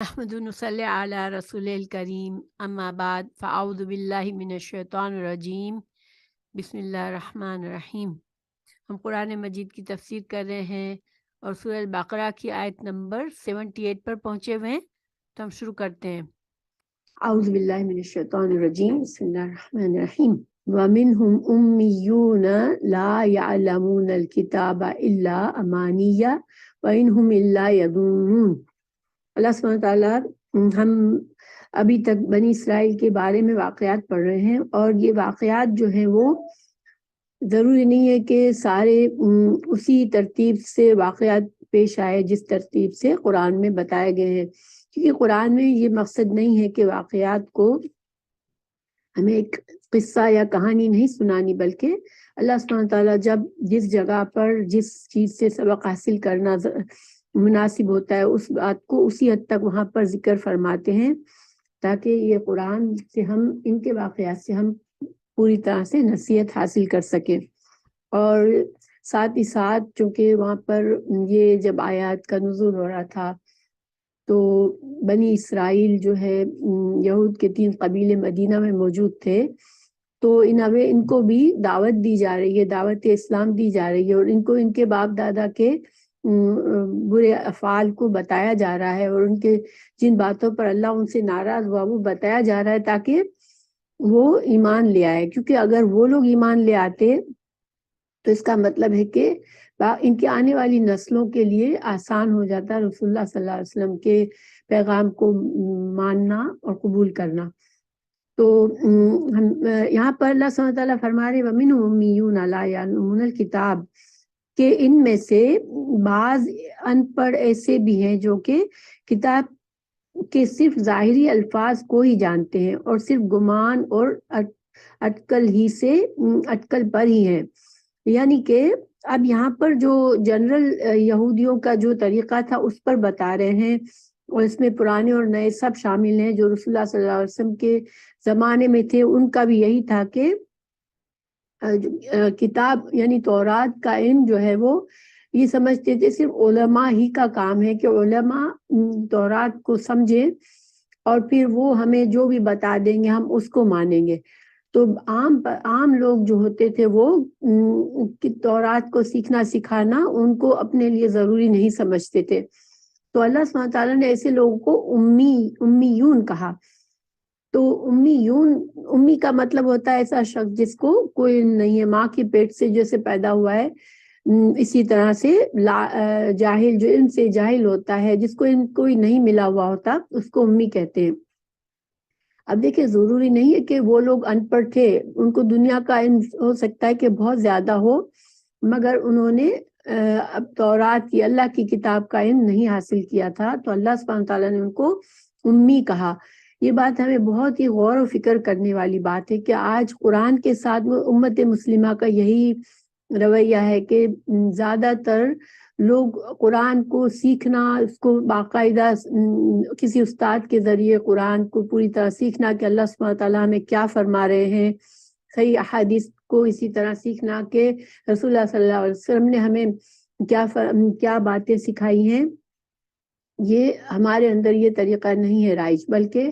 احمد نصلی علی رسول الکریم اما بعد فاعوذ باللہ من الشیطان الرجیم بسم اللہ الرحمن الرحیم۔ ہم قرآن مجید کی تفسیر کر رہے ہیں اور سورہ البقرہ کی آیت نمبر 78 پر پہنچے ہوئے ہیں، تو ہم شروع کرتے ہیں۔ اعوذ باللہ من الشیطان الرجیم بسم اللہ الرحمن الرحیم وَمِنْهُمْ أُمِّيُّونَ لَا يَعْلَمُونَ الْكِتَابَ إِلَّا أَمَانِيَّ وَإِنْهُمْ إِلَّا يَظُنُّونَ۔ اللہ سبحانہ تعالیٰ ہم ابھی تک بنی اسرائیل کے بارے میں واقعات پڑھ رہے ہیں، اور یہ واقعات جو ہیں وہ ضروری نہیں ہے کہ سارے اسی ترتیب سے واقعات پیش آئے جس ترتیب سے قرآن میں بتائے گئے ہیں، کیونکہ قرآن میں یہ مقصد نہیں ہے کہ واقعات کو ہمیں ایک قصہ یا کہانی نہیں سنانی، بلکہ اللہ سبحانہ تعالیٰ جب جس جگہ پر جس چیز سے سبق حاصل کرنا مناسب ہوتا ہے اس بات کو اسی حد تک وہاں پر ذکر فرماتے ہیں، تاکہ یہ قرآن سے ہم ان کے واقعات سے ہم پوری طرح سے نصیحت حاصل کر سکیں۔ اور ساتھ ہی ساتھ چونکہ وہاں پر یہ جب آیات کا نزول ہو رہا تھا تو بنی اسرائیل جو ہے یہود کے 3 قبیلے مدینہ میں موجود تھے، تو ان کو بھی دعوت دی جا رہی ہے، دعوت اسلام دی جا رہی ہے، اور ان کو ان کے باپ دادا کے برے افعال کو بتایا جا رہا ہے، اور ان کے جن باتوں پر اللہ ان سے ناراض ہوا وہ بتایا جا رہا ہے تاکہ وہ ایمان لے آئے، کیونکہ اگر وہ لوگ ایمان لے آتے تو اس کا مطلب ہے کہ ان کے آنے والی نسلوں کے لیے آسان ہو جاتا رسول اللہ صلی اللہ علیہ وسلم کے پیغام کو ماننا اور قبول کرنا۔ تو یہاں پر اللہ سبحانہ تعالیٰ فرما رہے وَمِنْهُمْ أُمِّيُّونَ لَا يَعْلَمُونَ الْكِتَابَ، کہ ان میں سے بعض ان پڑھ ایسے بھی ہیں جو کہ کتاب کے صرف ظاہری الفاظ کو ہی جانتے ہیں اور صرف گمان اور اٹکل پر ہی ہیں، یعنی کہ اب یہاں پر جو جنرل یہودیوں کا جو طریقہ تھا اس پر بتا رہے ہیں، اور اس میں پرانے اور نئے سب شامل ہیں جو رسول اللہ صلی اللہ علیہ وسلم کے زمانے میں تھے، ان کا بھی یہی تھا کہ کتاب یعنی تورات کا علم جو ہے وہ یہ سمجھتے تھے صرف علماء ہی کا کام ہے کہ علماء تورات کو سمجھیں اور پھر وہ ہمیں جو بھی بتا دیں گے ہم اس کو مانیں گے۔ تو عام لوگ جو ہوتے تھے وہ تورات کو سیکھنا سکھانا ان کو اپنے لیے ضروری نہیں سمجھتے تھے، تو اللہ سبحانہ تعالیٰ نے ایسے لوگوں کو امیون کہا۔ تو امی کا مطلب ہوتا ہے ایسا شخص جس کو کوئی نہیں ہے، ماں کے پیٹ سے جیسے پیدا ہوا ہے اسی طرح سے جاہل، جو علم سے جاہل ہوتا ہے، جس کو علم کوئی نہیں ملا ہوا ہوتا اس کو امی کہتے ہیں۔ اب دیکھیں ضروری نہیں ہے کہ وہ لوگ ان پڑھ تھے، ان کو دنیا کا علم ہو سکتا ہے کہ بہت زیادہ ہو، مگر انہوں نے اب تورات کی اللہ کی کتاب کا علم نہیں حاصل کیا تھا، تو اللہ سبحانہ تعالیٰ نے ان کو امی کہا۔ یہ بات ہمیں بہت ہی غور و فکر کرنے والی بات ہے کہ آج قرآن کے ساتھ امت مسلمہ کا یہی رویہ ہے کہ زیادہ تر لوگ قرآن کو سیکھنا، اس کو باقاعدہ کسی استاد کے ذریعے قرآن کو پوری طرح سیکھنا کہ اللہ سبحانہ تعالیٰ ہمیں کیا فرما رہے ہیں، صحیح احادیث کو اسی طرح سیکھنا کہ رسول اللہ صلی اللہ علیہ وسلم نے ہمیں کیا باتیں سکھائی ہیں، یہ ہمارے اندر یہ طریقہ نہیں ہے رائج، بلکہ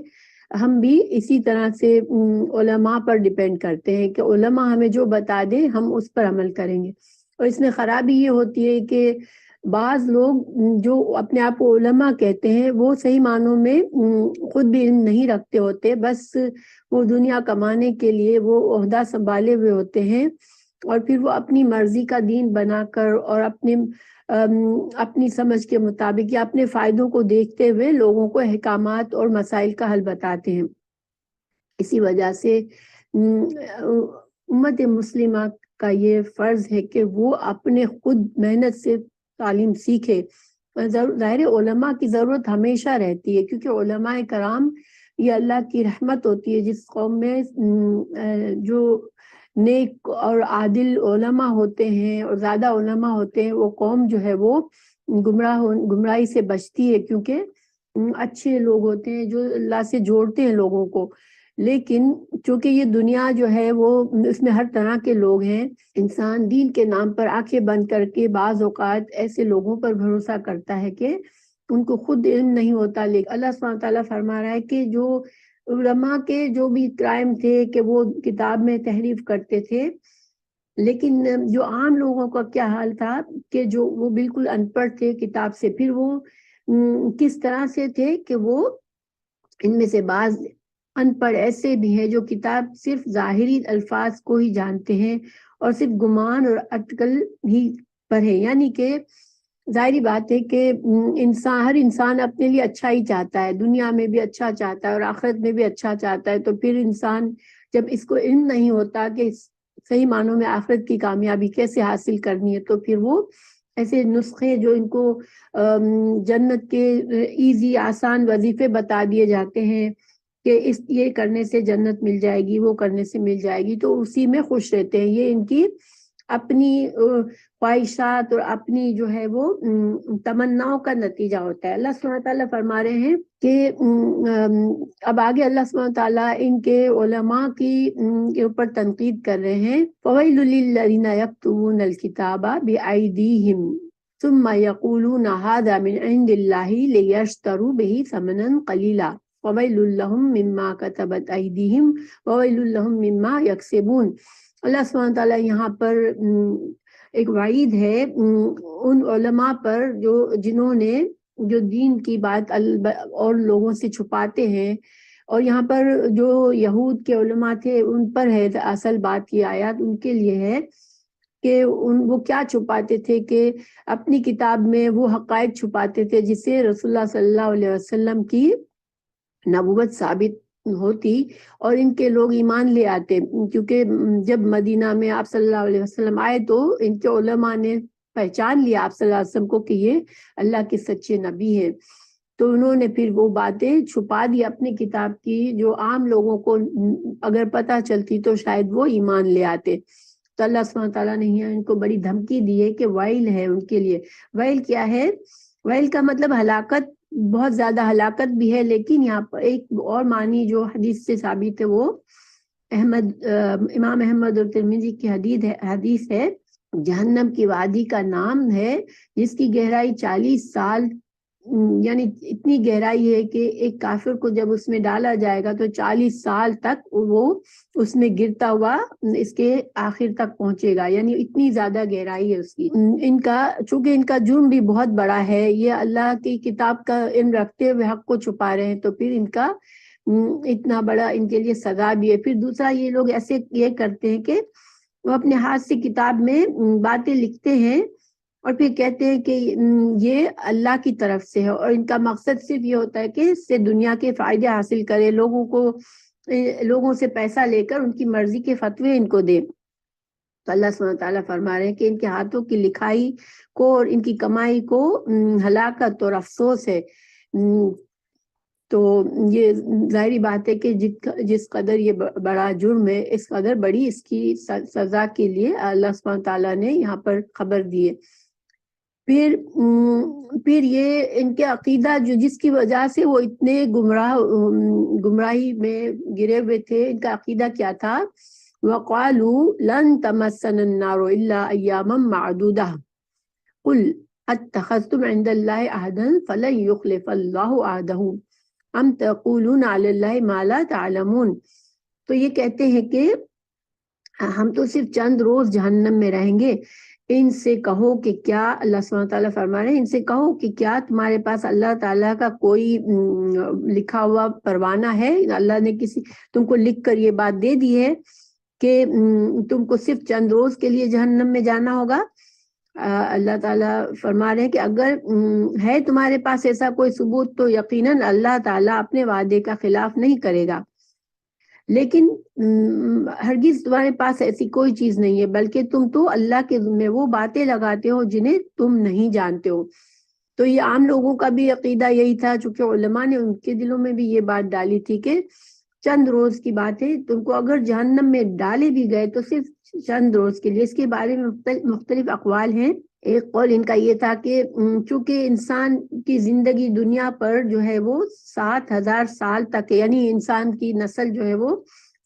ہم بھی اسی طرح سے علماء پر ڈیپینڈ کرتے ہیں کہ علماء ہمیں جو بتا دیں ہم اس پر عمل کریں گے۔ اور اس میں خرابی یہ ہوتی ہے کہ بعض لوگ جو اپنے آپ کو علماء کہتے ہیں وہ صحیح معنوں میں خود بھی علم نہیں رکھتے ہوتے، بس وہ دنیا کمانے کے لیے وہ عہدہ سنبھالے ہوئے ہوتے ہیں، اور پھر وہ اپنی مرضی کا دین بنا کر اور اپنی سمجھ کے مطابق یا اپنے فائدوں کو دیکھتے ہوئے لوگوں کو احکامات اور مسائل کا حل بتاتے ہیں۔ اسی وجہ سے امت مسلمہ کا یہ فرض ہے کہ وہ اپنے خود محنت سے تعلیم سیکھے۔ ظاہر علماء کی ضرورت ہمیشہ رہتی ہے، کیونکہ علماء کرام یہ اللہ کی رحمت ہوتی ہے، جس قوم میں جو نیک اور عادل علماء ہوتے ہیں اور زیادہ علماء ہوتے ہیں وہ قوم جو ہے وہ گمراہی سے بچتی ہے، کیونکہ اچھے لوگ ہوتے ہیں جو اللہ سے جوڑتے ہیں لوگوں کو۔ لیکن چونکہ یہ دنیا جو ہے وہ اس میں ہر طرح کے لوگ ہیں، انسان دین کے نام پر آنکھیں بند کر کے بعض اوقات ایسے لوگوں پر بھروسہ کرتا ہے کہ ان کو خود علم نہیں ہوتا. لیکن اللہ سبحانہ تعالیٰ فرما رہا ہے کہ جو علماء کے جو بھی کرائم تھے کہ وہ کتاب میں تحریف کرتے تھے، لیکن جو عام لوگوں کا کیا حال تھا کہ جو وہ بالکل ان پڑھ تھے کتاب سے، پھر وہ کس طرح سے تھے کہ وہ ان میں سے بعض ان پڑھ ایسے بھی ہیں جو کتاب صرف ظاہری الفاظ کو ہی جانتے ہیں اور صرف گمان اور اٹکل ہی پڑھے. یعنی کہ ظاہری بات ہے کہ ہر انسان اپنے لیے اچھا ہی چاہتا ہے، دنیا میں بھی اچھا چاہتا ہے اور آخرت میں بھی اچھا چاہتا ہے. تو پھر انسان جب اس کو علم نہیں ہوتا کہ صحیح معنوں میں آخرت کی کامیابی کیسے حاصل کرنی ہے، تو پھر وہ ایسے نسخے جو ان کو جنت کے ایزی آسان وظیفے بتا دیے جاتے ہیں کہ یہ کرنے سے جنت مل جائے گی، وہ کرنے سے مل جائے گی، تو اسی میں خوش رہتے ہیں. یہ ان کی اپنی خواہشات اور اپنی جو ہے وہ تمناؤں کا نتیجہ ہوتا ہے. اللہ سبحانہ تعالیٰ فرما رہے ہیں کہ اب آگے اللہ سبحانہ تعالیٰ ان کے علماء کے اوپر تنقید کر رہے ہیں. فَوَيْلٌ لِّلَّذِينَ يَكْتُبُونَ الْكِتَابَ بِأَيْدِيهِمْ ثُمَّ يَقُولُونَ هَٰذَا مِنْ عِندِ اللَّهِ لِيَشْتَرُوا بِهِ ثَمَنًا قَلِيلًا وَوَيْلٌ لَّهُم مِّمَّا كَتَبَتْ أَيْدِيهِمْ وَوَيْلٌ لَّهُم مِّمَّا يَكْسِبُونَ. اللہ سبحانہ تعالیٰ یہاں پر ایک وعید ہے ان علماء پر جنہوں نے جو دین کی بات اور لوگوں سے چھپاتے ہیں. اور یہاں پر جو یہود کے علماء تھے ان پر ہے اصل بات کی آیات ان کے لیے ہے کہ وہ کیا چھپاتے تھے کہ اپنی کتاب میں وہ حقائق چھپاتے تھے جس سے رسول اللہ صلی اللہ علیہ وسلم کی نبوت ثابت ہوتی اور ان کے لوگ ایمان لے آتے. کیونکہ جب مدینہ میں آپ صلی اللہ علیہ وسلم آئے تو ان کے علماء نے پہچان لیا آپ صلی اللہ علیہ وسلم کو کہ یہ اللہ کے سچے نبی ہیں. تو انہوں نے پھر وہ باتیں چھپا دی اپنی کتاب کی جو عام لوگوں کو اگر پتہ چلتی تو شاید وہ ایمان لے آتے. تو اللہ سبحانہ تعالیٰ نے ان کو بڑی دھمکی دی ہے کہ ویل ہے ان کے لیے. ویل کیا ہے؟ ویل کا مطلب ہلاکت، بہت زیادہ ہلاکت بھی ہے. لیکن یہاں پر ایک اور معنی جو حدیث سے ثابت ہے وہ امام احمد اور ترمذی کی حدیث ہے. جہنم کی وادی کا نام ہے جس کی گہرائی 40 سال، یعنی اتنی گہرائی ہے کہ ایک کافر کو جب اس میں ڈالا جائے گا تو 40 سال تک وہ اس میں گرتا ہوا اس کے آخر تک پہنچے گا. یعنی اتنی زیادہ گہرائی ہے اس کی. چونکہ ان کا جرم بھی بہت بڑا ہے، یہ اللہ کی کتاب کا علم رکھتے ہوئے حق کو چھپا رہے ہیں، تو پھر ان کا اتنا بڑا ان کے لیے سزا بھی ہے. پھر دوسرا یہ لوگ ایسے یہ کرتے ہیں کہ وہ اپنے ہاتھ سے کتاب میں باتیں لکھتے ہیں اور پھر کہتے ہیں کہ یہ اللہ کی طرف سے ہے، اور ان کا مقصد صرف یہ ہوتا ہے کہ اس سے دنیا کے فائدے حاصل کرے، لوگوں سے پیسہ لے کر ان کی مرضی کے فتوے ان کو دے. تو اللہ سبحانہ تعالیٰ فرما رہے ہیں کہ ان کے ہاتھوں کی لکھائی کو اور ان کی کمائی کو ہلاکت اور افسوس ہے. تو یہ ظاہری بات ہے کہ جس قدر یہ بڑا جرم ہے اس قدر بڑی اس کی سزا کے لیے اللہ سبحانہ تعالیٰ نے یہاں پر خبر دی ہے. پھر یہ ان کے عقیدہ جس کی وجہ سے وہ اتنے گمراہی میں گرے ہوئے تھے، ان کا عقیدہ کیا تھا؟ وَقَالُوا لَن تَمَسَّنَا النَّارُ إِلَّا أَيَّامًا مَّعْدُودَةً قُلْ أَتَّخَذْتُمْ عِندَ اللَّهِ عَهْدًا فَلَن يُخْلِفَ اللَّهُ عَهْدَهُ أَمْ تَقُولُونَ عَلَى اللَّهِ مَا لَا تَعْلَمُونَ. تو یہ کہتے ہیں کہ ہم تو صرف چند روز جہنم میں رہیں گے. ان سے کہو کہ کیا، اللہ سبحانہ تعالیٰ فرما رہے ہیں ان سے کہو کہ کیا تمہارے پاس اللہ تعالیٰ کا کوئی لکھا ہوا پروانہ ہے؟ اللہ نے تم کو لکھ کر یہ بات دے دی ہے کہ تم کو صرف چند روز کے لیے جہنم میں جانا ہوگا؟ اللہ تعالیٰ فرما رہے ہیں کہ اگر ہے تمہارے پاس ایسا کوئی ثبوت تو یقیناً اللہ تعالیٰ اپنے وعدے کا خلاف نہیں کرے گا. لیکن ہرگز تمہارے پاس ایسی کوئی چیز نہیں ہے، بلکہ تم تو اللہ کے ذمہ وہ باتیں لگاتے ہو جنہیں تم نہیں جانتے ہو. تو یہ عام لوگوں کا بھی عقیدہ یہی تھا، چونکہ علماء نے ان کے دلوں میں بھی یہ بات ڈالی تھی کہ چند روز کی بات ہے، تم کو اگر جہنم میں ڈالے بھی گئے تو صرف چند روز کے لیے. اس کے بارے میں مختلف اقوال ہیں. ایک قول ان کا یہ تھا کہ چونکہ انسان کی زندگی دنیا پر جو ہے وہ 7,000 سال تک، یعنی انسان کی نسل جو ہے وہ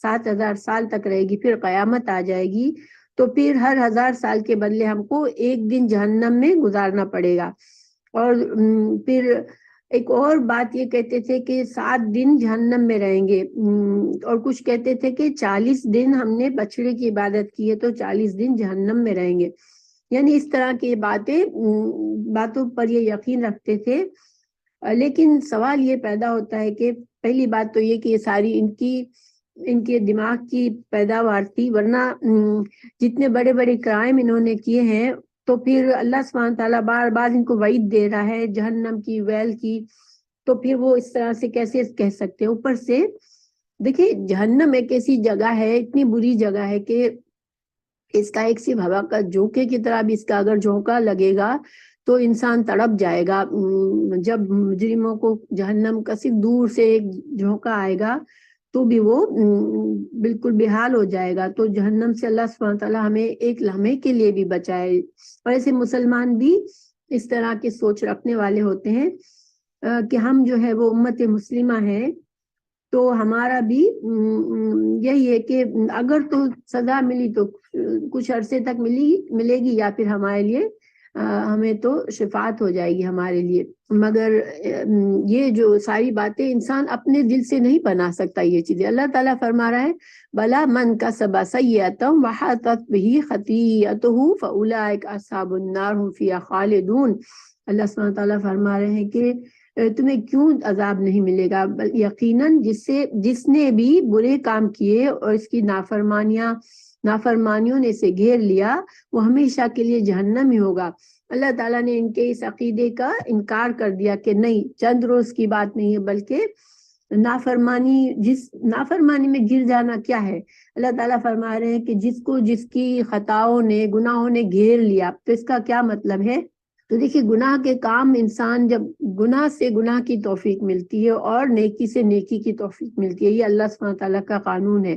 7,000 سال تک رہے گی، پھر قیامت آ جائے گی، تو پھر ہر 1,000 سال کے بدلے ہم کو ایک دن جہنم میں گزارنا پڑے گا. اور پھر ایک اور بات یہ کہتے تھے کہ 7 دن جہنم میں رہیں گے، اور کچھ کہتے تھے کہ 40 دن ہم نے بچڑے کی عبادت کی ہے تو 40 دن جہنم میں رہیں گے، یعنی اس طرح کی باتوں پر یہ یقین رکھتے تھے۔ لیکن سوال یہ پیدا ہوتا ہے کہ پہلی بات تو یہ کہ یہ ساری ان کے دماغ کی پیداوار تھی، ورنہ جتنے بڑے بڑے کرائم انہوں نے کیے ہیں تو پھر اللہ سبحانہ تعالیٰ بار بار ان کو وعید دے رہا ہے جہنم کی، ویل کی، تو پھر وہ اس طرح سے کیسے کہہ سکتے ہیں؟ اوپر سے دیکھیں جہنم ایک ایسی جگہ ہے، اتنی بری جگہ ہے کہ اس کا ایک صرف ہوا کا جھونکے کی طرح بھی اس کا اگر جھونکا لگے گا تو انسان تڑپ جائے گا۔ جب مجرموں کو جہنم کا صرف دور سے ایک جھونکا آئے گا تو بھی وہ بالکل بے حال ہو جائے گا۔ تو جہنم سے اللہ سبحانہ تعالیٰ ہمیں ایک لمحے کے لیے بھی بچائے۔ اور ایسے مسلمان بھی اس طرح کی سوچ رکھنے والے ہوتے ہیں کہ ہم جو ہے وہ امت مسلمہ ہیں، تو ہمارا بھی یہی ہے کہ اگر تو سزا ملی تو کچھ عرصے تک ملے گی، یا پھر ہمارے لیے ہمیں تو شفاعت ہو جائے گی ہمارے لیے۔ مگر یہ جو ساری باتیں انسان اپنے دل سے نہیں بنا سکتا یہ چیزیں۔ اللہ تعالیٰ فرما رہا ہے بلا من کسب سیئۃ وحاطت بہ خطیئتہ فاولئک اصحاب النار هم فیہا خالدون۔ اللہ سبحانہ تعالیٰ فرما رہے ہیں کہ تمہیں کیوں عذاب نہیں ملے گا، یقیناً جس نے بھی برے کام کیے اور اس کی نافرمانیوں نے اسے گھیر لیا وہ ہمیشہ کے لیے جہنم ہی ہوگا۔ اللہ تعالیٰ نے ان کے اس عقیدے کا انکار کر دیا کہ نہیں، چند روز کی بات نہیں ہے، بلکہ نافرمانی میں گر جانا کیا ہے۔ اللہ تعالیٰ فرما رہے ہیں کہ جس کی خطاؤں نے، گناہوں نے گھیر لیا، تو اس کا کیا مطلب ہے؟ تو دیکھیے گناہ کے کام، انسان جب گناہ سے گناہ کی توفیق ملتی ہے اور نیکی سے نیکی کی توفیق ملتی ہے، یہ اللہ سبحانہ تعالیٰ کا قانون ہے۔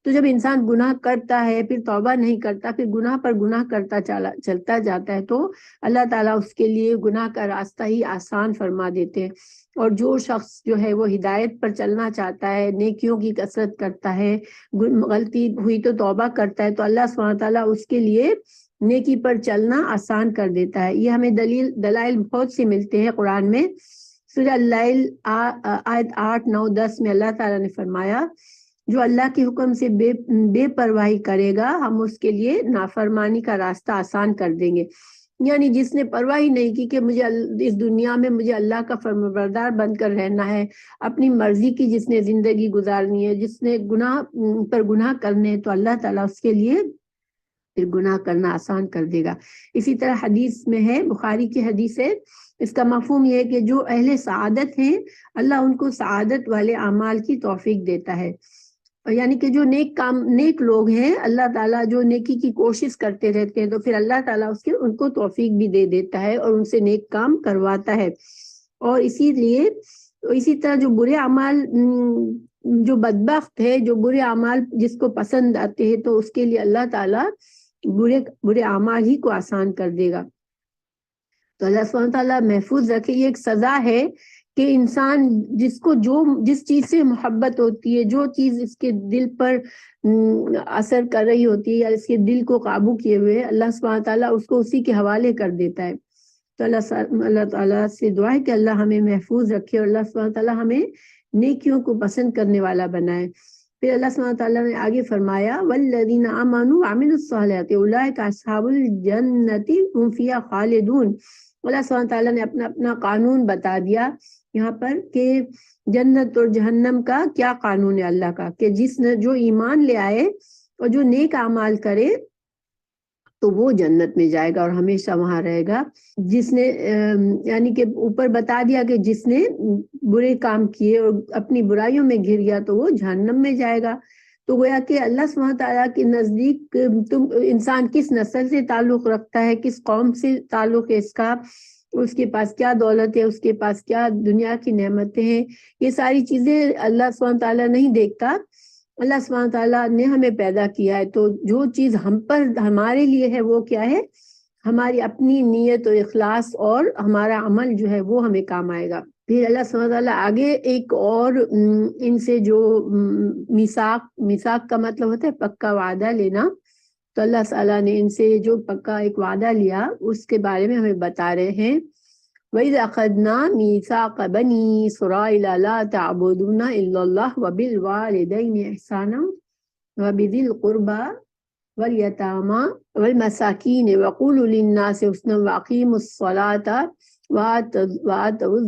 تو جب انسان گناہ کرتا ہے پھر توبہ نہیں کرتا، پھر گناہ پر گناہ کرتا چلتا جاتا ہے، تو اللہ تعالیٰ اس کے لیے گناہ کا راستہ ہی آسان فرما دیتے ہیں۔ اور جو شخص جو ہے وہ ہدایت پر چلنا چاہتا ہے، نیکیوں کی کثرت کرتا ہے، غلطی ہوئی تو توبہ کرتا ہے، تو اللہ سبحانہ تعالیٰ اس کے لیے نیکی پر چلنا آسان کر دیتا ہے۔ یہ ہمیں دلائل بہت سے ملتے ہیں قرآن میں۔ سورہ اللیل آیت 8، 9، 10 میں اللہ تعالیٰ نے فرمایا جو اللہ کے حکم سے بے پرواہی کرے گا ہم اس کے لیے نافرمانی کا راستہ آسان کر دیں گے۔ یعنی جس نے پرواہی نہیں کی کہ مجھے اس دنیا میں مجھے اللہ کا فرمانبردار بن کر رہنا ہے، اپنی مرضی کی جس نے زندگی گزارنی ہے، جس نے گناہ پر گناہ کرنے، تو اللہ تعالیٰ اس کے لیے پھر گناہ کرنا آسان کر دے گا۔ اسی طرح حدیث میں ہے، بخاری کی حدیث ہے، اس کا مفہوم یہ ہے کہ جو اہل سعادت ہیں اللہ ان کو سعادت والے اعمال کی توفیق دیتا ہے، یعنی کہ جو نیک لوگ ہیں اللہ تعالیٰ جو نیکی کی کوشش کرتے رہتے ہیں تو پھر اللہ تعالیٰ ان کو توفیق بھی دے دیتا ہے اور ان سے نیک کام کرواتا ہے۔ اور اسی طرح جو برے اعمال، جو بدبخت ہے، جو برے اعمال جس کو پسند آتے ہیں، تو اس کے لیے اللہ تعالیٰ برے اعمال ہی کو آسان کر دے گا۔ تو اللہ سبحانہ تعالیٰ محفوظ رکھے۔ یہ ایک سزا ہے کہ انسان جس چیز سے محبت ہوتی ہے، جو چیز اس کے دل پر اثر کر رہی ہوتی ہے یا اس کے دل کو قابو کیے ہوئے، اللہ سبحانہ تعالیٰ اس کو اسی کے حوالے کر دیتا ہے۔ تو اللہ تعالیٰ سے دعا ہے کہ اللہ ہمیں محفوظ رکھے اور اللہ سبحانہ تعالیٰ ہمیں نیکیوں کو پسند کرنے والا بنائے۔ پھر اللہ سبحانہ تعالیٰ نے آگے فرمایا والذین آمنوا وعملوا الصالحات اولئک اصحاب الجنۃ هم فیہا خالدون۔ اللہ سبحانہ تعالیٰ نے اپنا قانون بتا دیا یہاں پر کہ جنت اور جہنم کا کیا قانون ہے اللہ کا، کہ جو ایمان لے آئے اور جو نیک اعمال کرے تو وہ جنت میں جائے گا اور ہمیشہ وہاں رہے گا۔ جس نے یعنی کہ اوپر بتا دیا کہ جس نے برے کام کیے اور اپنی برائیوں میں گر گیا تو وہ جہنم میں جائے گا۔ تو گویا کہ اللہ سبحانہ تعالیٰ کے نزدیک انسان کس نسل سے تعلق رکھتا ہے، کس قوم سے تعلق ہے اس کا، اس کے پاس کیا دولت ہے، اس کے پاس کیا دنیا کی نعمتیں ہیں، یہ ساری چیزیں اللہ سبحانہ تعالیٰ نہیں دیکھتا۔ اللہ سبحانہ تعالیٰ نے ہمیں پیدا کیا ہے تو جو چیز ہمارے لیے ہے وہ کیا ہے، ہماری اپنی نیت و اخلاص اور ہمارا عمل جو ہے وہ ہمیں کام آئے گا۔ پھر اللہ سبحانہ تعالیٰ آگے ایک اور ان سے جو میثاق کا مطلب ہوتا ہے پکا وعدہ لینا، تو اللہ تعالیٰ نے ان سے جو پکا ایک وعدہ لیا اس کے بارے میں ہمیں بتا رہے ہیں وَإِذْ أَخَذْنَا مِيثَاقَ بَنِي إِسْرَائِيلَ لَا تَعْبُدُونَ إِلَّا اللَّهَ وَبِالْوَالِدَيْنِ إِحْسَانًا وَبِذِي الْقُرْبَى وَالْيَتَامَى وَالْمَسَاكِينِ وَقُولُوا لِلنَّاسِ حُسْنًا وَأَقِيمُوا الصَّلَاةَ وَآتُوا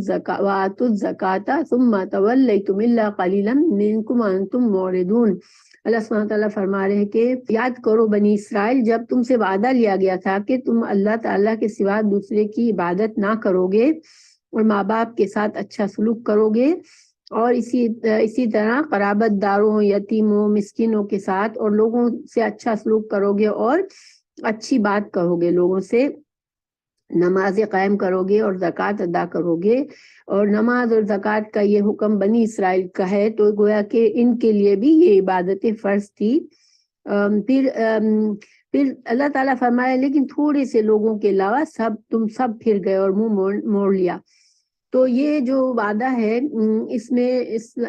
الزَّكَاةَ ثُمَّ تَوَلَّيْتُمْ إِلَّا قَلِيلًا مِنْكُمْ وَأَنْتُمْ مُعْرِضُونَ۔ اللہ سبحانہ تعالیٰ فرما رہے ہیں کہ یاد کرو بنی اسرائیل جب تم سے وعدہ لیا گیا تھا کہ تم اللہ تعالیٰ کے سوا دوسرے کی عبادت نہ کرو گے اور ماں باپ کے ساتھ اچھا سلوک کرو گے اور اسی طرح قرابت داروں، یتیموں، مسکینوں کے ساتھ اور لوگوں سے اچھا سلوک کرو گے اور اچھی بات کہو گے، لوگوں سے نماز قائم کرو گے اور زکوٰۃ ادا کرو گے۔ اور نماز اور زکوٰۃ کا یہ حکم بنی اسرائیل کا ہے تو گویا کہ ان کے لیے بھی یہ عبادتیں فرض تھی۔ پھر اللہ تعالیٰ فرمایا لیکن تھوڑے سے لوگوں کے علاوہ تم سب پھر گئے اور منہ موڑ لیا۔ تو یہ جو وعدہ ہے اس میں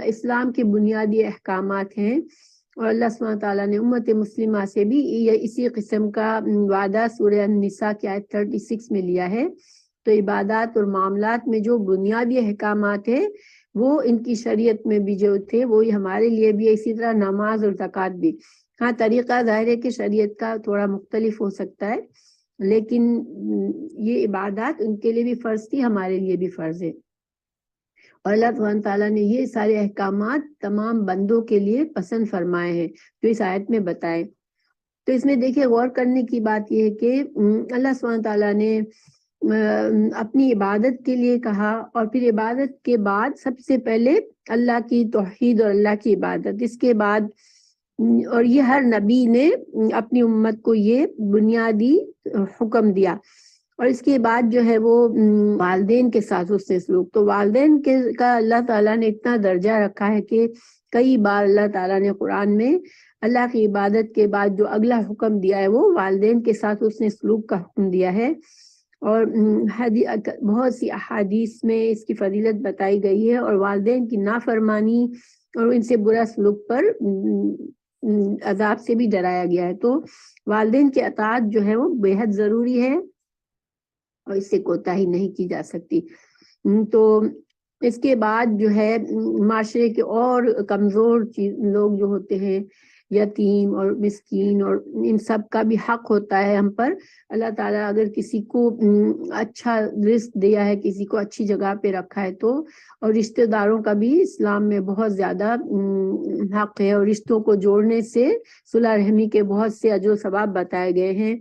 اسلام کے بنیادی احکامات ہیں اور اللہ سبحانہ تعالیٰ نے امت مسلمہ سے بھی اسی قسم کا وعدہ سورہ النساء کی آیت 36 میں لیا ہے۔ تو عبادات اور معاملات میں جو بنیادی احکامات ہیں وہ ان کی شریعت میں بھی جو تھے وہی ہمارے لیے بھی ہے، اسی طرح نماز اور زکوٰۃ بھی۔ ہاں طریقہ ظاہر ہے کہ شریعت کا تھوڑا مختلف ہو سکتا ہے، لیکن یہ عبادات ان کے لیے بھی فرض تھی، ہمارے لیے بھی فرض ہے۔ اور اللہ سبحانہ تعالیٰ نے یہ سارے احکامات تمام بندوں کے لیے پسند فرمائے ہیں جو اس آیت میں بتائے۔ تو اس میں دیکھیں غور کرنے کی بات یہ ہے کہ اللہ سبحانہ تعالیٰ نے اپنی عبادت کے لیے کہا اور پھر عبادت کے بعد سب سے پہلے اللہ کی توحید اور اللہ کی عبادت، اس کے بعد اور یہ ہر نبی نے اپنی امت کو یہ بنیادی حکم دیا۔ اور اس کے بعد جو ہے وہ والدین کے ساتھ حسن سلوک، تو والدین کا اللہ تعالیٰ نے اتنا درجہ رکھا ہے کہ کئی بار اللہ تعالیٰ نے قرآن میں اللہ کی عبادت کے بعد جو اگلا حکم دیا ہے وہ والدین کے ساتھ حسن سلوک کا حکم دیا ہے۔ اور بہت سی احادیث میں اس کی فضیلت بتائی گئی ہے اور والدین کی نافرمانی اور ان سے برا سلوک پر عذاب سے بھی ڈرایا گیا ہے۔ تو والدین کی اطاعت جو ہے وہ بے حد ضروری ہے اور اس سے کوتاہی نہیں کی جا سکتی۔ تو اس کے بعد جو ہے معاشرے کے اور کمزور لوگ جو ہوتے ہیں، یتیم اور مسکین، اور ان سب کا بھی حق ہوتا ہے ہم پر۔ اللہ تعالیٰ اگر کسی کو اچھا رزق دیا ہے، کسی کو اچھی جگہ پہ رکھا ہے تو، اور رشتہ داروں کا بھی اسلام میں بہت زیادہ حق ہے اور رشتوں کو جوڑنے سے صلح رحمی کے بہت سے اجر و ثواب بتائے گئے ہیں۔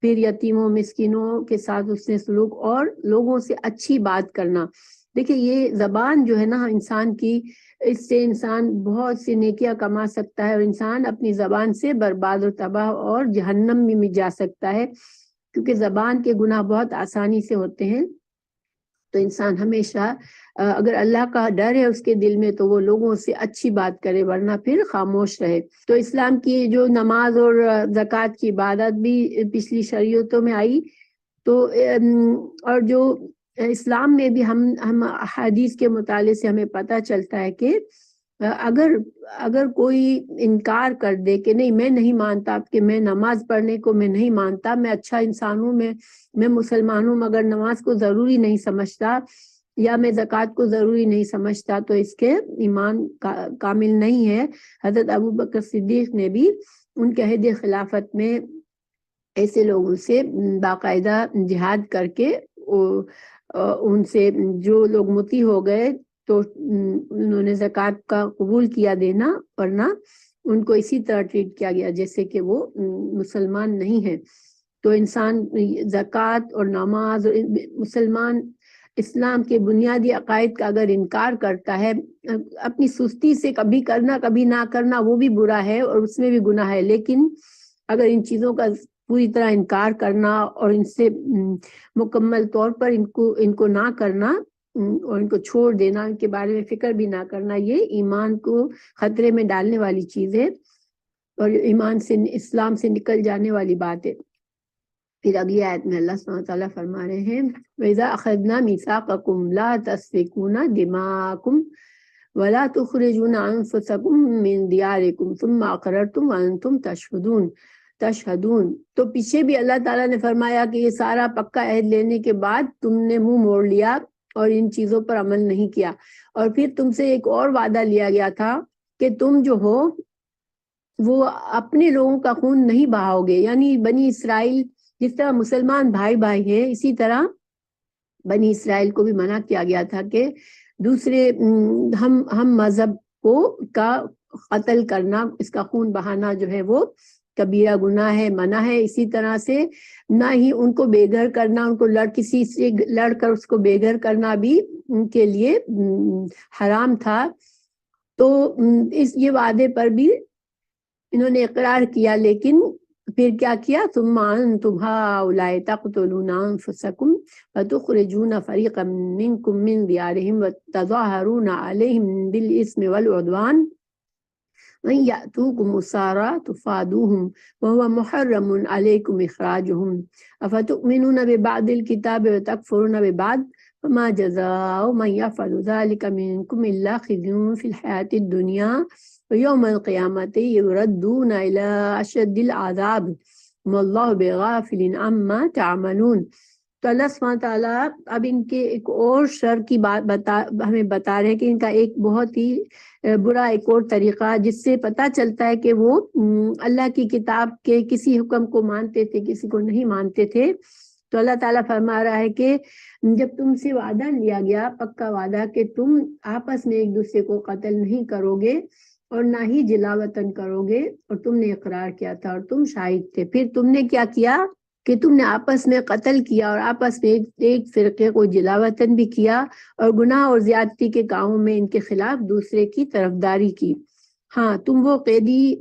پھر یتیموں مسکینوں کے ساتھ حسن سلوک اور لوگوں سے اچھی بات کرنا۔ دیکھیں یہ زبان جو ہے نا انسان کی، اس سے انسان بہت سی نیکیاں کما سکتا ہے اور انسان اپنی زبان سے برباد و تباہ اور جہنم میں جا سکتا ہے، کیونکہ زبان کے گناہ بہت آسانی سے ہوتے ہیں۔ تو انسان ہمیشہ اگر اللہ کا ڈر ہے اس کے دل میں تو وہ لوگوں سے اچھی بات کرے، ورنہ پھر خاموش رہے۔ تو اسلام کی جو نماز اور زکوٰۃ کی عبادت بھی پچھلی شریعتوں میں آئی، تو اور جو اسلام میں بھی ہم حدیث کے مطالعے سے ہمیں پتہ چلتا ہے کہ اگر کوئی انکار کر دے کہ نہیں میں نہیں مانتا کہ میں نماز پڑھنے کو میں نہیں مانتا، میں اچھا انسان ہوں، میں مسلمان ہوں مگر نماز کو ضروری نہیں سمجھتا یا میں زکوٰۃ کو ضروری نہیں سمجھتا، تو اس کے ایمان کامل نہیں ہے۔ حضرت ابوبکر صدیق نے بھی ان کے عہد خلافت میں ایسے لوگوں سے باقاعدہ جہاد کر کے ان سے جو لوگ مطیع ہو گئے تو انہوں نے زکوٰۃ کا قبول کیا دینا، ورنہ ان کو اسی طرح ٹریٹ کیا گیا جیسے کہ وہ مسلمان نہیں ہے۔ تو انسان زکوٰۃ اور نماز اور مسلمان اسلام کے بنیادی عقائد کا اگر انکار کرتا ہے، اپنی سستی سے کبھی کرنا کبھی نہ کرنا وہ بھی برا ہے اور اس میں بھی گناہ ہے، لیکن اگر ان چیزوں کا پوری طرح انکار کرنا اور ان سے مکمل طور پر ان کو نہ کرنا اور ان کو چھوڑ دینا، ان کے بارے میں فکر بھی نہ کرنا، یہ ایمان کو خطرے میں ڈالنے والی چیز ہے اور ایمان سے اسلام سے نکل جانے والی بات ہے۔ پھر اگلی آیت میں اللہ سبحانہ وتعالیٰ فرما رہے ہیں وَإِذَا أَخَذْنَا مِيثَاقَكُمْ لَا تَسْفِكُونَ دِمَاءَكُمْ وَلَا تُخْرِجُونَ أَنفُسَكُمْ مِنْ دِيَارِكُمْ ثُمَّ أَقْرَرْتُمْ وَأَنْتُمْ تَشْهَدُونَ۔ تشہدون. تو پیچھے بھی اللہ تعالیٰ نے فرمایا کہ یہ سارا پکا عہد لینے کے بعد تم نے منہ موڑ لیا اور ان چیزوں پر عمل نہیں کیا. اور پھر تم سے ایک اور وعدہ لیا گیا تھا کہ تم جو ہو وہ اپنے لوگوں کا خون نہیں بہاؤ گے. یعنی بنی اسرائیل جس طرح مسلمان بھائی بھائی ہیں، اسی طرح بنی اسرائیل کو بھی منع کیا گیا تھا کہ دوسرے ہم مذہب کا قتل کرنا، اس کا خون بہانا جو ہے وہ کبیرہ گناہ ہے، منع ہے. اسی طرح سے نہ ہی ان کو بے گھر کرنا، ان کو کسی سے لڑ کر اس کو بے گھر کرنا بھی ان کے لیے حرام تھا. تو یہ وعدے پر بھی انہوں نے اقرار کیا، لیکن پھر کیا کیا؟ ثم انتم هؤلاء تقتلون انفسکم وتخرجون فریقا منکم من دیارہم وتظاہرون علیہم بالاسم والعدوان وَإِن يَأْتُوكُمْ أُسَارَىٰ تُفَادُوهُمْ وَهُوَ مُحَرَّمٌ عَلَيْكُمْ إِخْرَاجُهُمْ أَفَتُؤْمِنُونَ بِبَعْضِ الْكِتَابِ وَتَكْفُرُونَ بِبَعْضٍ فَمَا جَزَاءُ مَن يَفْعَلُ ذَلِكَ مِنكُمْ إِلَّا خِزْيٌ فِي الْحَيَاةِ الدُّنْيَا وَيَوْمَ الْقِيَامَةِ يُرَدُّونَ إِلَىٰ أَشَدِّ الْعَذَابِ وَمَا اللَّهُ بِغَافِلٍ عَمَّا تَعْمَلُونَ. تو اللہ سبحانہ تعالیٰ اب ان کے ایک اور شر کی بات ہمیں بتا رہے ہیں کہ ان کا ایک بہت ہی برا ایک اور طریقہ، جس سے پتہ چلتا ہے کہ وہ اللہ کی کتاب کے کسی حکم کو مانتے تھے، کسی کو نہیں مانتے تھے. تو اللہ تعالیٰ فرما رہا ہے کہ جب تم سے وعدہ لیا گیا، پکا وعدہ، کہ تم آپس میں ایک دوسرے کو قتل نہیں کرو گے اور نہ ہی جلا وطن کرو گے، اور تم نے اقرار کیا تھا اور تم شاہد تھے، پھر تم نے کیا کیا کہ تم نے آپس میں قتل کیا اور آپس میں ایک فرقے کو جلا وطن بھی کیا، اور گناہ اور زیادتی کے کاموں میں ان کے خلاف دوسرے کی طرفداری کی. ہاں، تم وہ قیدی،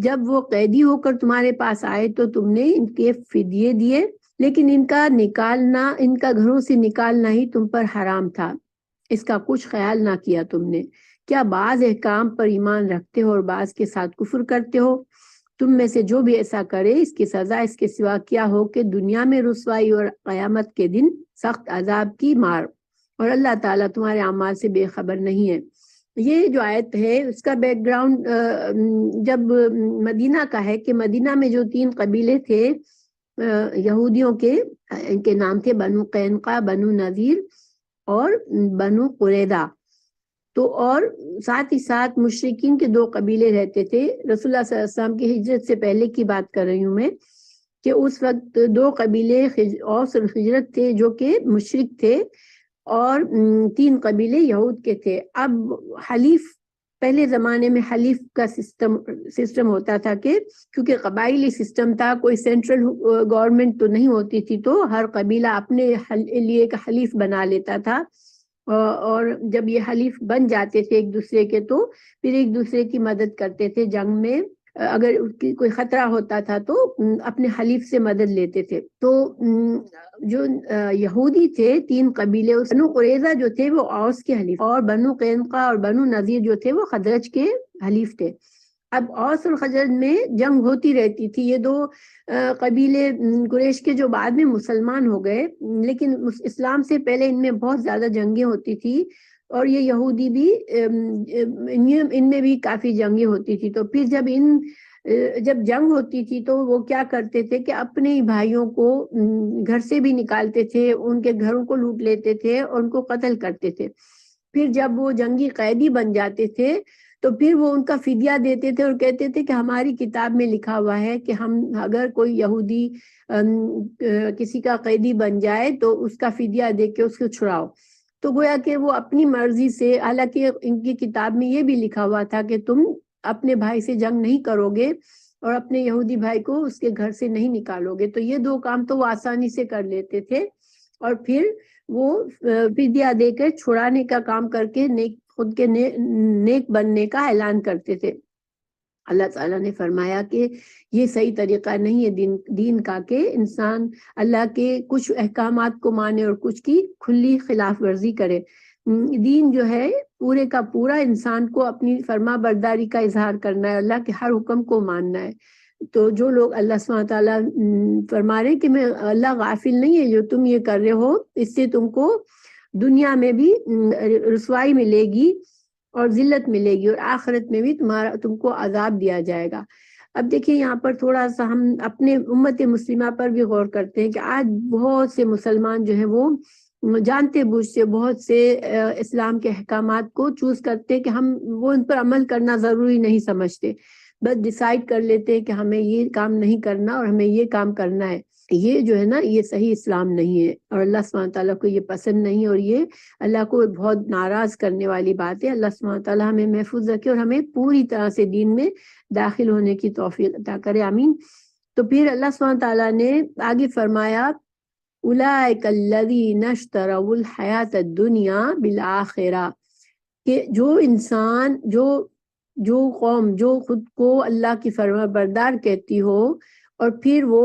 جب وہ قیدی ہو کر تمہارے پاس آئے تو تم نے ان کے فدیے دیے، لیکن ان کا نکالنا، ان کا گھروں سے نکالنا ہی تم پر حرام تھا، اس کا کچھ خیال نہ کیا تم نے. کیا بعض احکام پر ایمان رکھتے ہو اور بعض کے ساتھ کفر کرتے ہو؟ تم میں سے جو بھی ایسا کرے اس کی سزا اس کے سوا کیا ہو کہ دنیا میں رسوائی اور قیامت کے دن سخت عذاب کی مار، اور اللہ تعالیٰ تمہارے اعمال سے بے خبر نہیں ہے. یہ جو آیت ہے اس کا بیک گراؤنڈ جب مدینہ کا ہے، کہ مدینہ میں جو 3 قبیلے تھے یہودیوں کے، ان کے نام تھے بنو قینقاع، بنو نذیر اور بنو قریظہ. تو اور ساتھ ہی ساتھ مشرکین کے 2 قبیلے رہتے تھے. رسول اللہ صلی اللہ علیہ وسلم کی ہجرت سے پہلے کی بات کر رہی ہوں میں، کہ اس وقت 2 قبیلے اوس اور خزرج تھے جو کہ مشرک تھے، اور 3 قبیلے یہود کے تھے. اب حلیف، پہلے زمانے میں حلیف کا سسٹم ہوتا تھا، کہ کیونکہ قبائلی سسٹم تھا، کوئی سینٹرل گورنمنٹ تو نہیں ہوتی تھی، تو ہر قبیلہ اپنے لیے ایک حلیف بنا لیتا تھا، اور جب یہ حلیف بن جاتے تھے ایک دوسرے کے تو پھر ایک دوسرے کی مدد کرتے تھے جنگ میں. اگر کوئی خطرہ ہوتا تھا تو اپنے حلیف سے مدد لیتے تھے. تو جو یہودی تھے 3 قبیلے، بنو قریظہ جو تھے وہ اوس کے حلیف، اور بنو قینقاع اور بنو نذیر جو تھے وہ خزرج کے حلیف تھے. اب اوس اور خزرج میں جنگ ہوتی رہتی تھی. یہ 2 قبیلے قریش کے جو بعد میں مسلمان ہو گئے، لیکن اسلام سے پہلے ان میں بہت زیادہ جنگیں ہوتی تھی، اور یہ یہودی بھی ان میں بھی کافی جنگیں ہوتی تھی. تو پھر جب جنگ ہوتی تھی تو وہ کیا کرتے تھے کہ اپنے ہی بھائیوں کو گھر سے بھی نکالتے تھے، ان کے گھروں کو لوٹ لیتے تھے اور ان کو قتل کرتے تھے. پھر جب وہ جنگی قیدی بن جاتے تھے تو پھر وہ ان کا فدیہ دیتے تھے اور کہتے تھے کہ ہماری کتاب میں لکھا ہوا ہے کہ ہم اگر کوئی یہودی کسی کا قیدی بن جائے تو اس کا فدیہ دے کے اس کو چھڑاؤ. تو گویا کہ وہ اپنی مرضی سے، حالانکہ ان کی کتاب میں یہ بھی لکھا ہوا تھا کہ تم اپنے بھائی سے جنگ نہیں کرو گے اور اپنے یہودی بھائی کو اس کے گھر سے نہیں نکالو گے. تو یہ 2 کام تو وہ آسانی سے کر لیتے تھے، اور پھر وہ فدیہ دے کر چھڑانے کا کام کر کے خود کے نیک بننے کا اعلان کرتے تھے. اللہ تعالیٰ نے فرمایا کہ یہ صحیح طریقہ نہیں ہے دین کا، کہ انسان اللہ کے کچھ احکامات کو مانے اور کچھ کی کھلی خلاف ورزی کرے. دین جو ہے پورے کا پورا انسان کو اپنی فرما برداری کا اظہار کرنا ہے، اللہ کے ہر حکم کو ماننا ہے. تو جو لوگ اللہ سبحانہ تعالیٰ فرما رہے کہ میں اللہ غافل نہیں ہے، جو تم یہ کر رہے ہو اس سے تم کو دنیا میں بھی رسوائی ملے گی اور ذلت ملے گی، اور آخرت میں بھی تم کو عذاب دیا جائے گا. اب دیکھیں یہاں پر تھوڑا سا ہم اپنے امت مسلمہ پر بھی غور کرتے ہیں کہ آج بہت سے مسلمان جو ہیں وہ جانتے بوجھتے بہت سے اسلام کے احکامات کو چوز کرتے کہ ہم وہ ان پر عمل کرنا ضروری نہیں سمجھتے، بس ڈیسائیڈ کر لیتے ہیں کہ ہمیں یہ کام نہیں کرنا اور ہمیں یہ کام کرنا ہے. یہ جو ہے نا یہ صحیح اسلام نہیں ہے اور اللہ سبحانہ تعالیٰ کو یہ پسند نہیں، اور یہ اللہ کو بہت ناراض کرنے والی بات ہے. اللہ سبحانہ تعالیٰ ہمیں محفوظ رکھے اور ہمیں پوری طرح سے دین میں داخل ہونے کی توفیق عطا کرے، آمین. تو پھر اللہ سبحانہ تعالیٰ نے آگے فرمایا اولئک الذین اشتروا الحیات الدنیا بالآخرہ، کہ جو انسان جو قوم جو خود کو اللہ کی فرما بردار کہتی ہو اور پھر وہ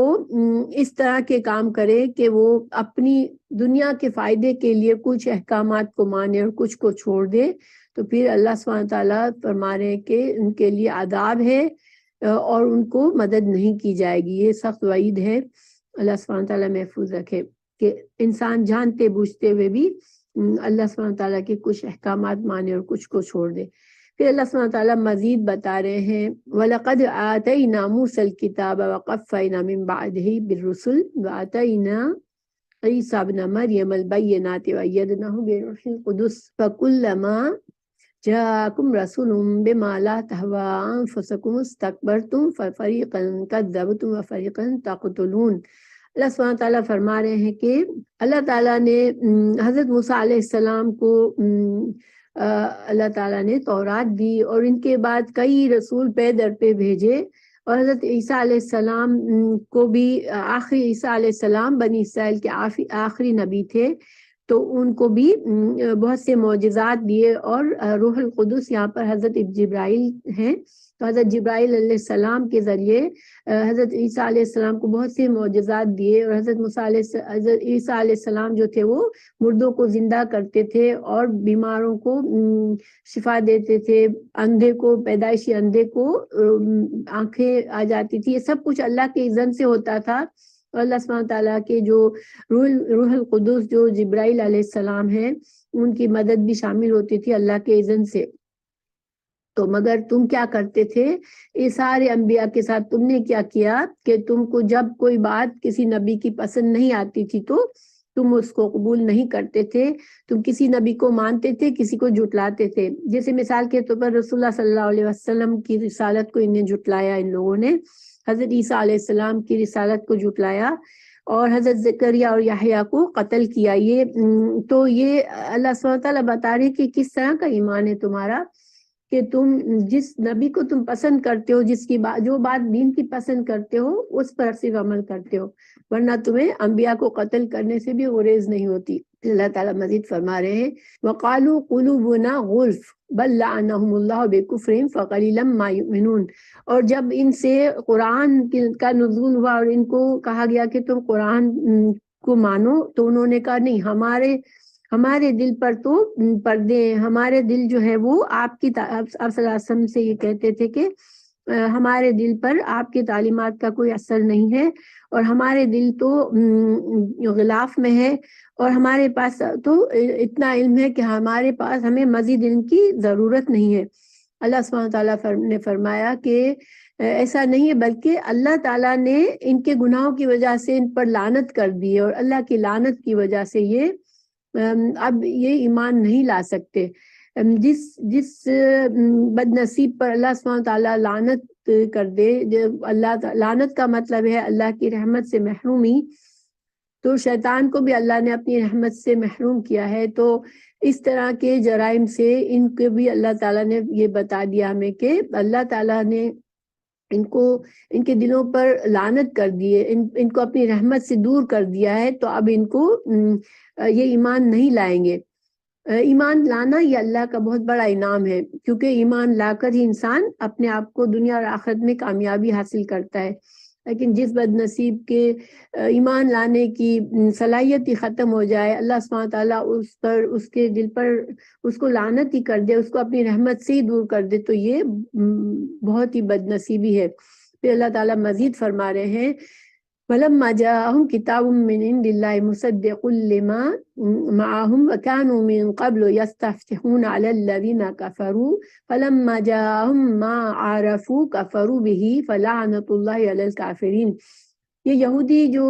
اس طرح کے کام کرے کہ وہ اپنی دنیا کے فائدے کے لیے کچھ احکامات کو مانے اور کچھ کو چھوڑ دے، تو پھر اللہ سبحانہ تعالیٰ فرما رہے ہیں کہ ان کے لیے عذاب ہے اور ان کو مدد نہیں کی جائے گی. یہ سخت وعید ہے. اللہ سبحانہ تعالیٰ محفوظ رکھے کہ انسان جانتے بوجھتے ہوئے بھی اللہ سبحانہ تعالیٰ کے کچھ احکامات مانے اور کچھ کو چھوڑ دے. پھر اللہ سبحانہ تعالیٰ مزید بتا رہے ہیں وَلَقَدْ آتَيْنَا مُوسَى الْكِتَابَ وَقَفَّيْنَا مِن بَعْدِهِ بِالرُّسُلِ وَآتَيْنَا عِيسَى ابْنَ مَرْيَمَ الْبَيِّنَاتِ وَأَيَّدْنَاهُ بِالْروحِ الْقُدُسِ فَكُلَّمَا جاءكم رسول بما لا تهوى أنفسكم استكبرتم ففريقا كذبتم وفريقا تقتلون. اللہ سبحانہ تعالیٰ فرما رہے ہیں کہ اللہ تعالیٰ نے حضرت موسیٰ علیہ السلام کو اللہ تعالیٰ نے تورات دی اور ان کے بعد کئی رسول پے در پہ بھیجے، اور حضرت عیسیٰ علیہ السلام کو بھی آخری عیسیٰ علیہ السلام بنی اسرائیل کے آخری نبی تھے، تو ان کو بھی بہت سے معجزات دیے. اور روح القدس یہاں پر حضرت جبرائیل ہیں، تو حضرت جبرائیل علیہ السلام کے ذریعے حضرت عیسیٰ علیہ السلام کو بہت سے معجزات دیے. اور حضرت عیسیٰ علیہ السلام جو تھے وہ مردوں کو زندہ کرتے تھے اور بیماروں کو شفا دیتے تھے، اندھے کو پیدائشی اندھے کو آنکھیں آ جاتی تھی. یہ سب کچھ اللہ کے اذن سے ہوتا تھا. اور اللہ سبحانہ تعالیٰ کے جو روح القدس جو جبرائیل علیہ السلام ہیں ان کی مدد بھی شامل ہوتی تھی اللہ کے اذن سے. تو مگر تم کیا کرتے تھے یہ سارے انبیاء کے ساتھ؟ تم نے کیا کیا کہ تم کو جب کوئی بات کسی نبی کی پسند نہیں آتی تھی تو تم اس کو قبول نہیں کرتے تھے، تم کسی نبی کو مانتے تھے، کسی کو جھٹلاتے تھے. جیسے مثال کے طور پر رسول اللہ صلی اللہ علیہ وسلم کی رسالت کو انہیں جھٹلایا ان لوگوں نے، حضرت عیسیٰ علیہ السلام کی رسالت کو جھٹلایا اور حضرت زکریا اور یحییٰ کو قتل کیا. یہ اللہ سبحانہ تعالیٰ بتا رہے کہ کس طرح کا ایمان ہے تمہارا کہ تم جس نبی کو تم پسند کرتے ہو، جس کی جو بات دین کی پسند کرتے ہو اس پر صرف عمل کرتے ہو، ورنہ تمہیں انبیاء کو قتل کرنے سے بھی گریز نہیں ہوتی. اللہ تعالیٰ مزید فرما رہے ہیں وَقَالُوا قُلُوبُنَا غُلْفٌ بَل لَّعَنَهُمُ اللَّهُ بِكُفْرِهِمْ فَقَلِيلًا مَّا يُؤْمِنُونَ. اور جب ان سے قرآن کا نزول ہوا اور ان کو کہا گیا کہ تم قرآن کو مانو، تو انہوں نے کہا نہیں، ہمارے دل پر تو پردے ہیں، ہمارے دل جو ہے وہ آپ کی آپ صلی اللہ علیہ وسلم سے یہ کہتے تھے کہ ہمارے دل پر آپ کی تعلیمات کا کوئی اثر نہیں ہے اور ہمارے دل تو غلاف میں ہے اور ہمارے پاس تو اتنا علم ہے کہ ہمارے پاس ہمیں مزید علم کی ضرورت نہیں ہے. اللہ سبحانہ تعالیٰ نے فرمایا کہ ایسا نہیں ہے، بلکہ اللہ تعالیٰ نے ان کے گناہوں کی وجہ سے ان پر لعنت کر دی ہے اور اللہ کی لعنت کی وجہ سے یہ اب یہ ایمان نہیں لا سکتے. جس بد نصیب پر اللہ سبحانہ تعالیٰ لعنت کر دے، لعنت کا مطلب ہے اللہ کی رحمت سے محرومی، تو شیطان کو بھی اللہ نے اپنی رحمت سے محروم کیا ہے. تو اس طرح کے جرائم سے ان کو بھی اللہ تعالیٰ نے یہ بتا دیا ہمیں کہ اللہ تعالیٰ نے ان کے دلوں پر لعنت کر دیے، ان کو اپنی رحمت سے دور کر دیا ہے، تو اب ان کو یہ ایمان نہیں لائیں گے. ایمان لانا یہ اللہ کا بہت بڑا انعام ہے، کیونکہ ایمان لا کر ہی انسان اپنے آپ کو دنیا اور آخرت میں کامیابی حاصل کرتا ہے. لیکن جس بد نصیب کے ایمان لانے کی صلاحیت ہی ختم ہو جائے، اللہ سبحانہ تعالیٰ اس کے دل پر اس کو لعنت ہی کر دے، اس کو اپنی رحمت سے ہی دور کر دے، تو یہ بہت ہی بد نصیبی ہے. پھر اللہ تعالیٰ مزید فرما رہے ہیں فلما جاءهم كتاب من عند الله مصدق لما معهم وكانوا من قبل يستفتحون على الذين كفروا فلما جاءهم ما عرفوا كفروا به فلعنة الله على الكافرين. یہ یہودی جو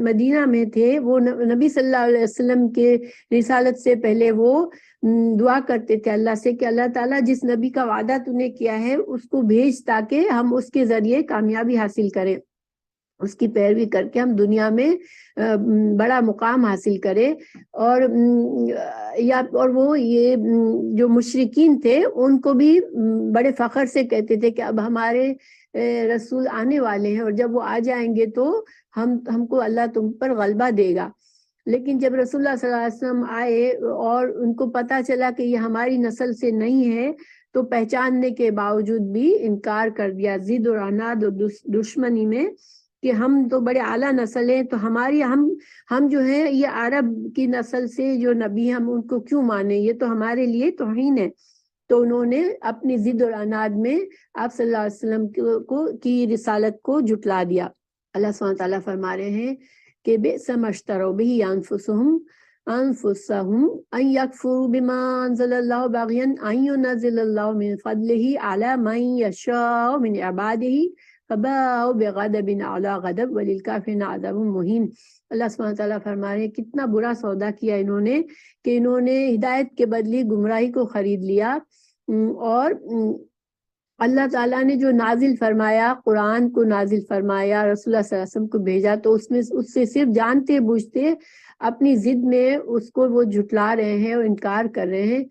مدینہ میں تھے وہ نبی صلی اللہ علیہ وسلم کے رسالت سے پہلے وہ دعا کرتے تھے اللہ سے کہ اللہ تعالیٰ جس نبی کا وعدہ تو نے کیا ہے اس کو بھیج تاکہ ہم اس کے ذریعے کامیابی حاصل کریں، اس کی پیروی کر کے ہم دنیا میں بڑا مقام حاصل کرے۔ اور وہ یہ جو مشرکین تھے ان کو بھی بڑے فخر سے کہتے تھے کہ اب ہمارے رسول آنے والے ہیں اور جب وہ آ جائیں گے تو ہم کو اللہ تم پر غلبہ دے گا۔ لیکن جب رسول اللہ صلی اللہ علیہ وسلم آئے اور ان کو پتہ چلا کہ یہ ہماری نسل سے نہیں ہے تو پہچاننے کے باوجود بھی انکار کر دیا، ضد اور عناد اور دشمنی میں کہ ہم تو بڑے اعلیٰ نسل ہیں، تو ہم جو ہے یہ عرب کی نسل سے جو نبی ہم ان کو کیوں مانیں، یہ تو ہمارے لیے توہین ہے۔ تو انہوں نے اپنی ضد اور عناد میں آپ صلی اللہ علیہ وسلم کی رسالت کو جھٹلا دیا۔ اللہ سبحانہ تعالیٰ فرما رہے ہیں کہ بئس ما اشتروا به انفسهم ان يكفروا بما انزل الله بغيا ان ينزل الله من فضله على من يشاء من عباده فباءوا بغضب على غضب وللكافرين عذاب مهين۔ اللہ سبحانہ تعالیٰ فرما رہے ہیں کتنا برا سودا کیا انہوں نے کہ انہوں نے ہدایت کے بدلے گمراہی کو خرید لیا، اور اللہ تعالیٰ نے جو نازل فرمایا، قرآن کو نازل فرمایا، رسول اللہ صلی اللہ علیہ وسلم کو بھیجا، تو اس سے صرف جانتے بوجھتے اپنی ضد میں اس کو وہ جھٹلا رہے ہیں اور انکار کر رہے ہیں۔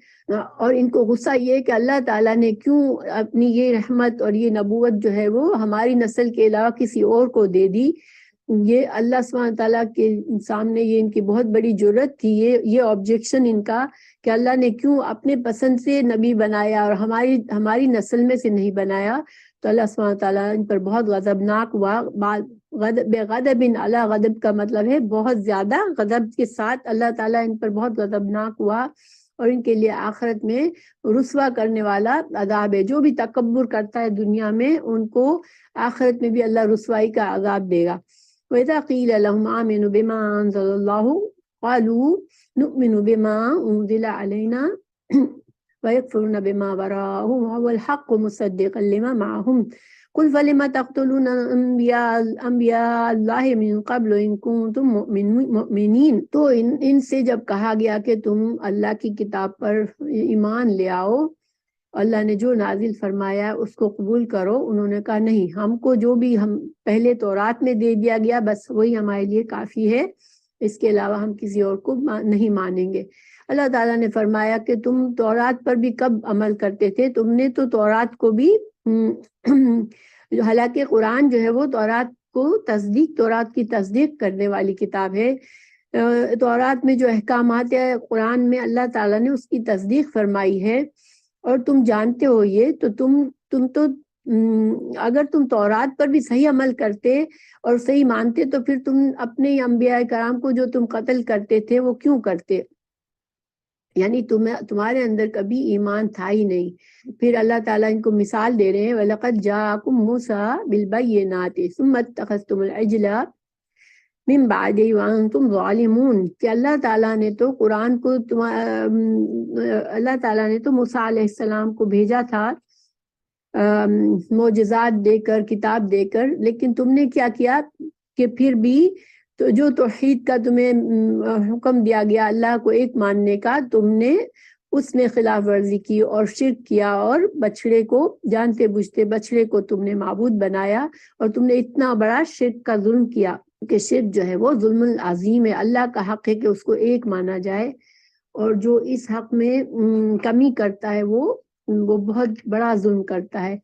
اور ان کو غصہ یہ ہے کہ اللہ تعالیٰ نے کیوں اپنی یہ رحمت اور یہ نبوت جو ہے وہ ہماری نسل کے علاوہ کسی اور کو دے دی۔ یہ اللہ سبحانہ تعالیٰ کے سامنے یہ ان کی بہت بڑی جرت تھی، یہ آبجیکشن ان کا کہ اللہ نے کیوں اپنے پسند سے نبی بنایا اور ہماری نسل میں سے نہیں بنایا۔ تو اللہ سبحانہ تعالیٰ ان پر بہت غضبناک ہوا۔ غضب علی غضب کا مطلب ہے بہت زیادہ غضب کے ساتھ اللہ تعالیٰ ان پر بہت غضبناک ہوا، اور ان کے لیے آخرت میں رسوا کرنے والا عذاب ہے۔ جو بھی تکبر کرتا ہے دنیا میں ان کو آخرت میں بھی اللہ رسوائی کا عذاب دے گا۔ وَإِذَا قِيلَ لَهُمْ آمِنُوا بِمَا أَنزَلَ اللَّهُ قَالُوا نُؤْمِنُ بِمَا أُنزِلَ عَلَيْنَا وَيَكْفُرُونَ بِمَا وَرَاءَهُ وَهُوَ الْحَقُّ مُصَدِّقًا لِمَا مَعَهُمْ قُلْ فَلِمَ تَقْتُلُونَ أَنْبِيَاءَ اللَّهِ مِنْ قَبْلُ إِن كُنتُم مُؤْمِنِينَ۔ تو ان سے جب کہا گیا کہ تم اللہ کی کتاب پر ایمان لے آؤ، اللہ نے جو نازل فرمایا اس کو قبول کرو، انہوں نے کہا نہیں، ہم کو جو بھی ہم پہلے تورات میں دے دیا گیا بس وہی ہمارے لیے کافی ہے، اس کے علاوہ ہم کسی اور کو نہیں مانیں گے۔ اللہ تعالیٰ نے فرمایا کہ تم تورات پر بھی کب عمل کرتے تھے؟ تم نے تو تورات کو بھی حالانکہ قرآن جو ہے وہ تورات کی تصدیق کرنے والی کتاب ہے۔ تورات میں جو احکامات ہے قرآن میں اللہ تعالیٰ نے اس کی تصدیق فرمائی ہے، اور تم جانتے ہو یہ، تو تم تو اگر تم تورات پر بھی صحیح عمل کرتے اور صحیح مانتے تو پھر تم اپنے انبیاء کرام کو جو تم قتل کرتے تھے وہ کیوں کرتے؟ یعنی تمہارے اندر کبھی ایمان تھا ہی نہیں۔ پھر اللہ تعالیٰ ان کو مثال دے رہے ہیں وَلَقَدْ جَاءَكُم مُوسَىٰ بِالْبَيِّنَاتِ ثُمَّ اتَّخَذْتُمُ الْعِجْلَ من بعد وانتم ظالمون، کہ اللہ تعالیٰ نے تو اللہ تعالیٰ نے تو موسیٰ علیہ السلام کو بھیجا تھا معجزات دے کر، کتاب دے کر، لیکن تم نے کیا کیا کہ پھر بھی تو جو توحید کا تمہیں حکم دیا گیا اللہ کو ایک ماننے کا، تم نے اس میں خلاف ورزی کی اور شرک کیا، اور بچڑے کو جانتے بوجھتے بچڑے کو تم نے معبود بنایا، اور تم نے اتنا بڑا شرک کا ظلم کیا کہ شرک جو ہے وہ ظلم عظیم ہے۔ اللہ کا حق ہے کہ اس کو ایک مانا جائے، اور جو اس حق میں کمی کرتا ہے وہ بہت بڑا ظلم کرتا ہے۔